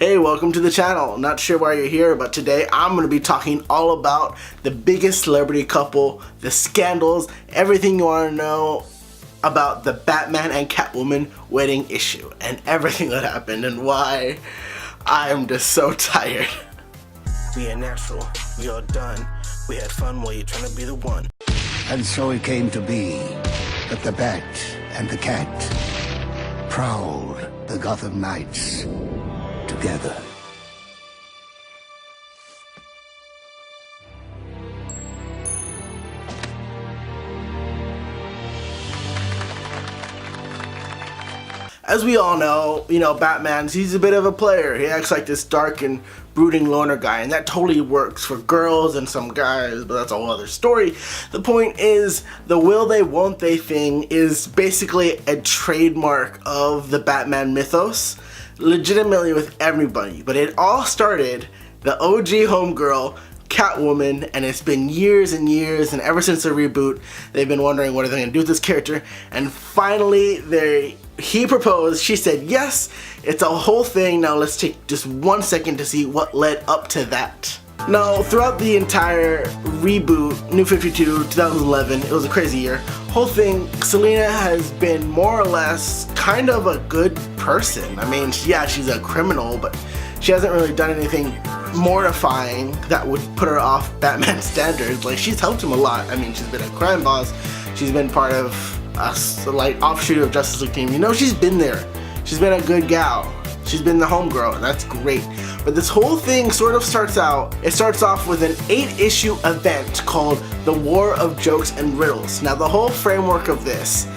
Hey, welcome to the channel. Not sure why you're here, but today I'm going to be talking all about the biggest celebrity couple, the scandals, everything you want to know about the Batman and Catwoman wedding issue, and everything that happened and why I'm just so tired. We ain't natural, we all done. We had fun while you're trying to be the one. And so it came to be that the Bat and the Cat prowled the Gotham nights together. As we all know, he's a bit of a player. He acts like this dark and brooding loner guy, and that totally works for girls and some guys, but that's a whole other story. The point is, the will they won't they thing is basically a trademark of the Batman mythos, legitimately with everybody. But it all started, the OG homegirl, Catwoman, and it's been years and years, and ever since the reboot, they've been wondering what are they going to do with this character, and finally he proposed, she said yes, it's a whole thing. Now let's take just 1 second to see what led up to that. Now, throughout the entire reboot, New 52, 2011, it was a crazy year, whole thing, Selina has been more or less kind of a good person. I mean, yeah, she's a criminal, but she hasn't really done anything mortifying that would put her off Batman's standards. Like, she's helped him a lot. I mean, she's been a crime boss, she's been part of us, like, offshoot of Justice League team. You know, she's been there. She's been a good gal. She's been the homegirl, and that's great. But this whole thing sort of starts off with an 8-issue event called The War of Jokes and Riddles. Now, the whole framework of this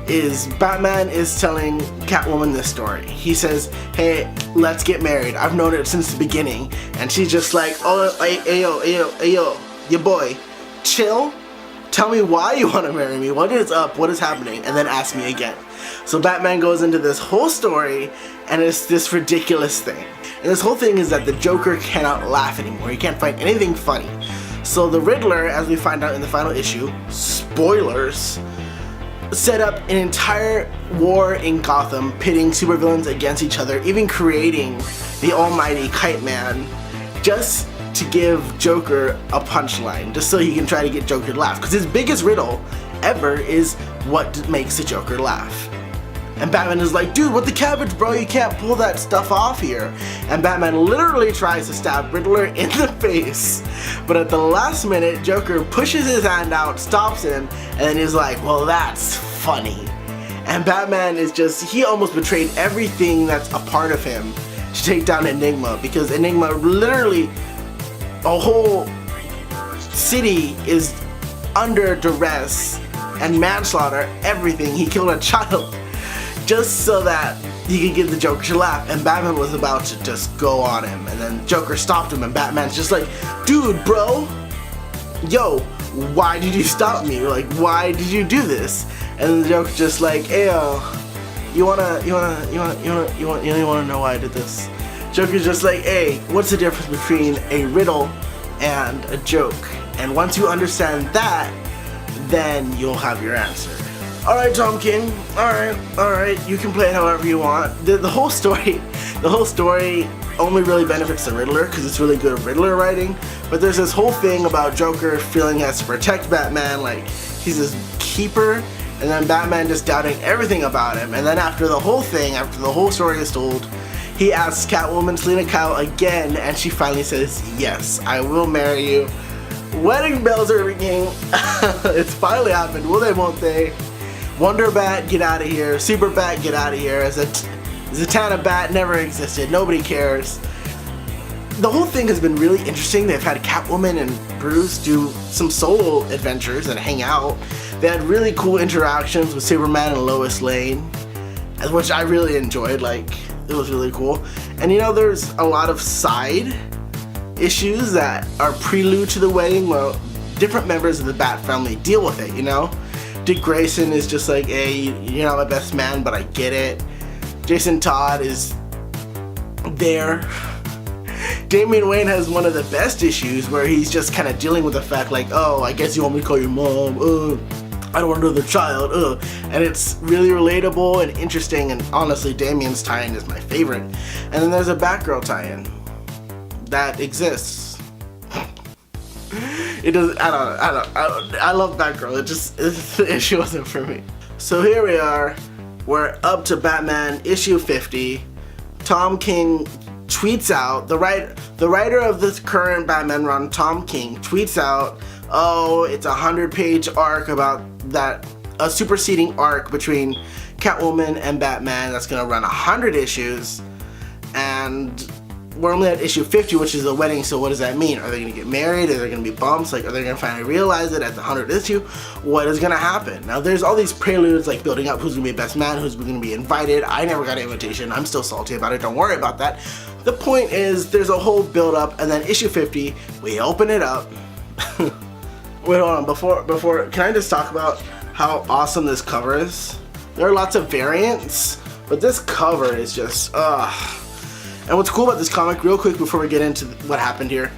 is Batman is telling Catwoman this story. He says, hey, let's get married. I've known it since the beginning. And she's just like, oh, ayo, your boy, chill. Tell me why you want to marry me. What is up? What is happening? And then ask me again. So Batman goes into this whole story, and it's this ridiculous thing. And this whole thing is that the Joker cannot laugh anymore. He can't find anything funny. So the Riddler, as we find out in the final issue, spoilers, set up an entire war in Gotham, pitting supervillains against each other, even creating the almighty Kite Man, just to give Joker a punchline, just so he can try to get Joker to laugh. Because his biggest riddle ever is what makes the Joker laugh. And Batman is like, dude, what the cabbage, bro? You can't pull that stuff off here. And Batman literally tries to stab Riddler in the face. But at the last minute, Joker pushes his hand out, stops him, and then he's like, well, that's funny. And Batman is just, he almost betrayed everything that's a part of him to take down Enigma. Because Enigma literally, a whole city is under duress and manslaughter, everything. He killed a child just so that he could get the Joker to laugh, and Batman was about to just go on him, and then Joker stopped him, and Batman's just like, dude, bro, yo, why did you stop me? Like, why did you do this? And the Joker's just like, hey, you wanna know why I did this? Joker's just like, hey, what's the difference between a riddle and a joke? And once you understand that, then you'll have your answer. Alright, Tom King, alright, you can play it however you want. The whole story only really benefits the Riddler, because it's really good Riddler writing, but there's this whole thing about Joker feeling he has to protect Batman, like he's his keeper, and then Batman just doubting everything about him, and then after the whole story is told, he asks Catwoman, Selina Kyle, again, and she finally says, yes, I will marry you. Wedding bells are ringing. It's finally happened. Will they, won't they? Wonder Bat, get out of here. Super Bat, get out of here. Zatanna Bat never existed. Nobody cares. The whole thing has been really interesting. They've had Catwoman and Bruce do some solo adventures and hang out. They had really cool interactions with Superman and Lois Lane, which I really enjoyed. Like, it was really cool. And there's a lot of side issues that are prelude to the wedding where different members of the Bat family deal with it, Dick Grayson is just like, hey, you're not my best man, but I get it. Jason Todd is there. Damian Wayne has one of the best issues where he's just kind of dealing with the fact like, oh, I guess you want me to call your mom. I don't want another child, ugh. And it's really relatable and interesting, and honestly, Damien's tie-in is my favorite. And then there's a Batgirl tie-in that exists. It doesn't, I love Batgirl, the issue wasn't for me. So here we are, we're up to Batman issue 50. Tom King tweets out, the writer of this current Batman run, Tom King, tweets out, oh, it's a 100-page arc about that, a superseding arc between Catwoman and Batman that's gonna run 100 issues, and we're only at issue 50, which is the wedding. So what does that mean? Are they gonna get married? Are there gonna be bumps? Like, are they gonna finally realize it at the 100th issue? What is gonna happen? Now there's all these preludes like building up who's gonna be best man, who's gonna be invited. I never got an invitation. I'm still salty about it. Don't worry about that. The point is there's a whole build up, and then issue 50, we open it up. Wait, hold on, before, can I just talk about how awesome this cover is? There are lots of variants, but this cover is just, And what's cool about this comic, real quick before we get into what happened here,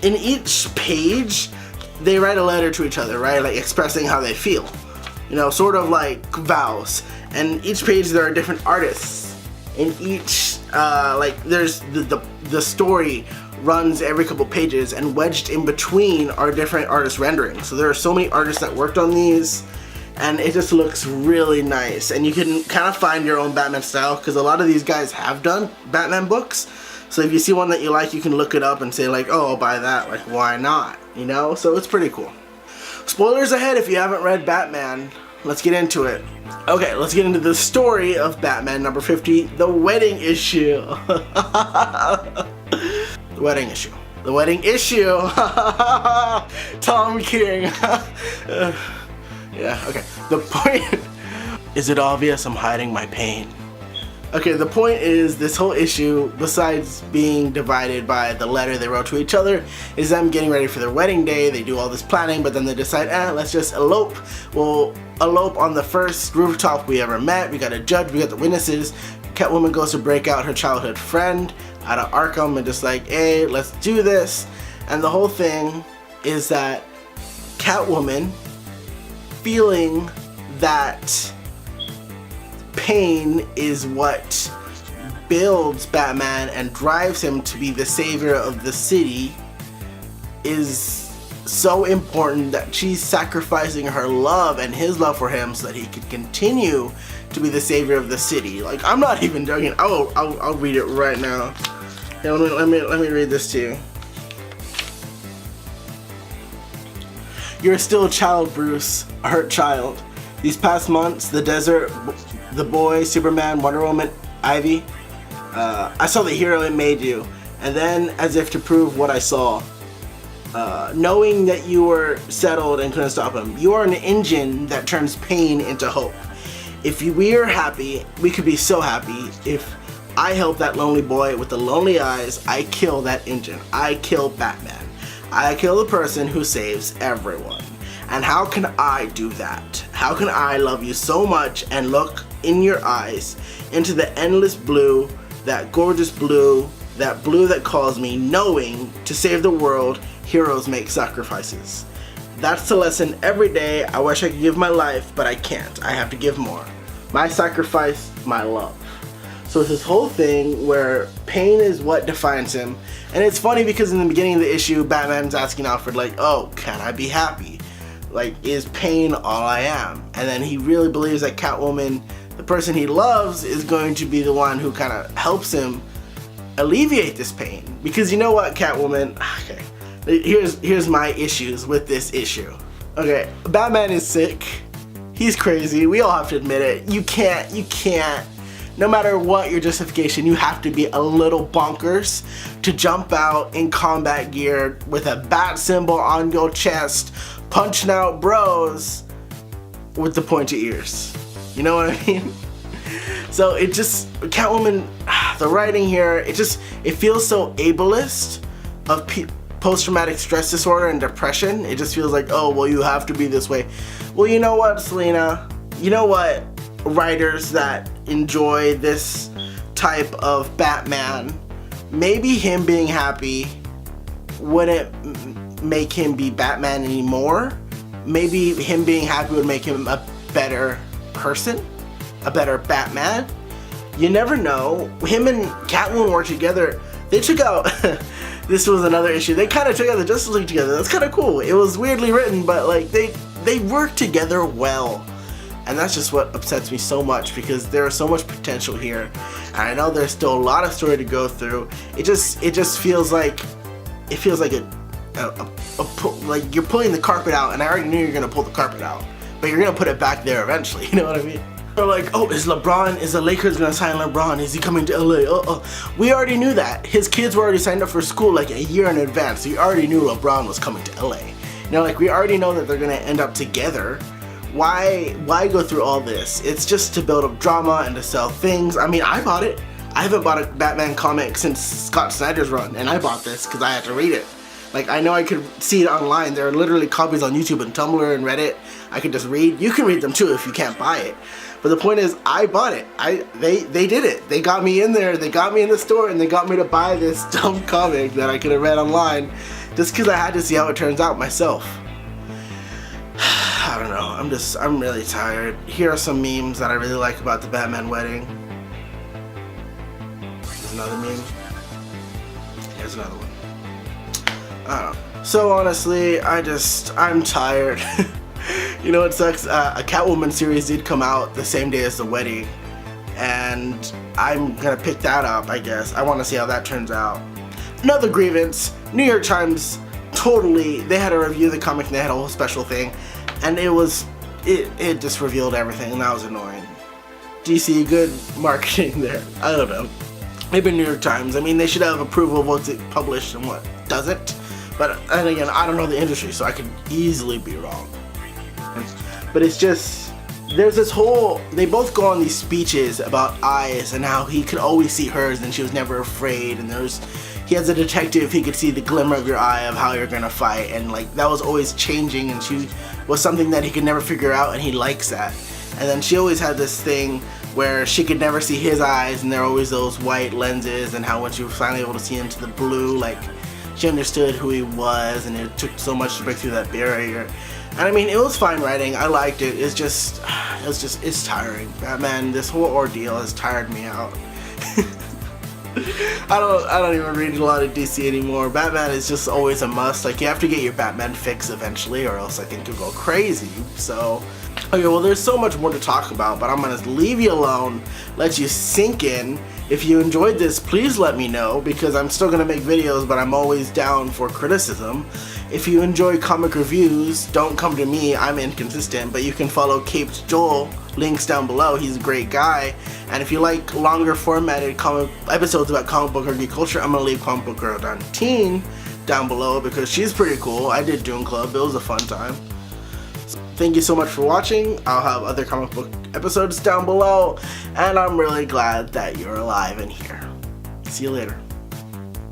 in each page, they write a letter to each other, right? Like expressing how they feel. You know, sort of like vows. And each page there are different artists. In each, like there's the story runs every couple pages, and wedged in between are different artist renderings. So there are so many artists that worked on these, and it just looks really nice. And you can kind of find your own Batman style, because a lot of these guys have done Batman books. So if you see one that you like, you can look it up and say like, oh, I'll buy that, like why not, you know? So it's pretty cool. Spoilers ahead if you haven't read Batman. Let's get into it. Okay, let's get into the story of Batman number 50, the wedding issue. The wedding issue. The wedding issue. Tom King. Yeah, okay. The point, is it obvious I'm hiding my pain? Okay, the point is this whole issue, besides being divided by the letter they wrote to each other, is them getting ready for their wedding day. They do all this planning, but then they decide, let's just elope. We'll elope on the first rooftop we ever met. We got a judge, we got the witnesses. Catwoman goes to break out her childhood friend out of Arkham and just like, hey, let's do this. And the whole thing is that Catwoman, feeling that pain is what builds Batman and drives him to be the savior of the city, is so important that she's sacrificing her love and his love for him so that he could continue to be the savior of the city. Like, I'm not even joking. I'll read it right now. Yeah, let me read this to you. You're still a child, Bruce, a hurt child. These past months, the desert, the boy, Superman, Wonder Woman, Ivy, I saw the hero it made you. And then, as if to prove what I saw, knowing that you were settled and couldn't stop him, you are an engine that turns pain into hope. If we are happy, we could be so happy. If I help that lonely boy with the lonely eyes, I kill that engine. I kill Batman. I kill the person who saves everyone. And how can I do that? How can I love you so much and look in your eyes into the endless blue, that gorgeous blue, that blue that calls me, knowing to save the world, heroes make sacrifices. That's the lesson every day. I wish I could give my life, but I can't. I have to give more. My sacrifice, my love. So it's this whole thing where pain is what defines him. And it's funny because in the beginning of the issue, Batman's asking Alfred like, oh, can I be happy? Like, is pain all I am? And then he really believes that Catwoman, the person he loves, is going to be the one who kind of helps him alleviate this pain. Because you know what, Catwoman, okay, here's my issues with this issue. Okay, Batman is sick. He's crazy. We all have to admit it. You can't, no matter what your justification, you have to be a little bonkers to jump out in combat gear with a bat symbol on your chest, punching out bros with the pointy ears. You know what I mean? So it just, Catwoman, the writing here, it feels so ableist of post-traumatic stress disorder and depression. It just feels like, oh, well, you have to be this way. Well, you know what, Selena? You know what, writers that enjoy this type of Batman, maybe him being happy wouldn't make him be Batman anymore, maybe him being happy would make him a better person, a better Batman. You never know. Him and Catwoman were together. They took out, this was another issue, they kind of took out the Justice League together. That's kind of cool. It was weirdly written, but like they work together well. And that's just what upsets me so much, because there is so much potential here. And I know there's still a lot of story to go through. It just feels like, like you're pulling the carpet out, and I already knew you're gonna pull the carpet out, but you're gonna put it back there eventually. You know what I mean? They're like, oh, is the Lakers gonna sign LeBron? Is he coming to LA? We already knew that. His kids were already signed up for school like a year in advance. So you already knew LeBron was coming to LA. You know, like we already know that they're gonna end up together. Why go through all this? It's just to build up drama and to sell things. I mean, I bought it. I haven't bought a Batman comic since Scott Snyder's run, and I bought this because I had to read it. Like, I know I could see it online. There are literally copies on YouTube and Tumblr and Reddit. I could just read. You can read them too if you can't buy it. But the point is, I bought it. They did it. They got me in there. They got me in the store, and they got me to buy this dumb comic that I could have read online, just because I had to see how it turns out myself. I don't know. I'm really tired. Here are some memes that I really like about the Batman Wedding. There's another meme. Here's another one. I don't know. So honestly, I'm tired. You know what sucks? A Catwoman series did come out the same day as the wedding, and I'm gonna pick that up, I guess. I want to see how that turns out. Another grievance. New York Times totally, they had to review the comic and they had a whole special thing, and it just revealed everything, and that was annoying. DC, good marketing there. I don't know. Maybe New York Times. I mean, they should have approval of what's published and what doesn't. But and again, I don't know the industry, so I could easily be wrong. But it's just, there's this whole, they both go on these speeches about eyes and how he could always see hers and she was never afraid, and he has a detective, he could see the glimmer of your eye of how you're gonna fight, and like that was always changing, and she was something that he could never figure out, and he likes that. And then she always had this thing where she could never see his eyes, and there are always those white lenses, and how when she was finally able to see into the blue, like she understood who he was, and it took so much to break through that barrier. And I mean, it was fine writing. I liked it. It's tiring. Batman, this whole ordeal has tired me out. I don't even read a lot of DC anymore. Batman is just always a must. Like, you have to get your Batman fix eventually, or else I think you'll go crazy. So, okay, well, there's so much more to talk about, but I'm gonna leave you alone, let you sink in. If you enjoyed this, please let me know, because I'm still gonna make videos, but I'm always down for criticism. If you enjoy comic reviews, don't come to me, I'm inconsistent, but you can follow Caped Joel, links down below, he's a great guy. And if you like longer formatted comic episodes about comic book or geek culture, I'm gonna leave Comic Book Girl 19 down below, because she's pretty cool. I did Doom Club, it was a fun time. So, thank you so much for watching. I'll have other comic book episodes down below, and I'm really glad that you're alive and here. See you later.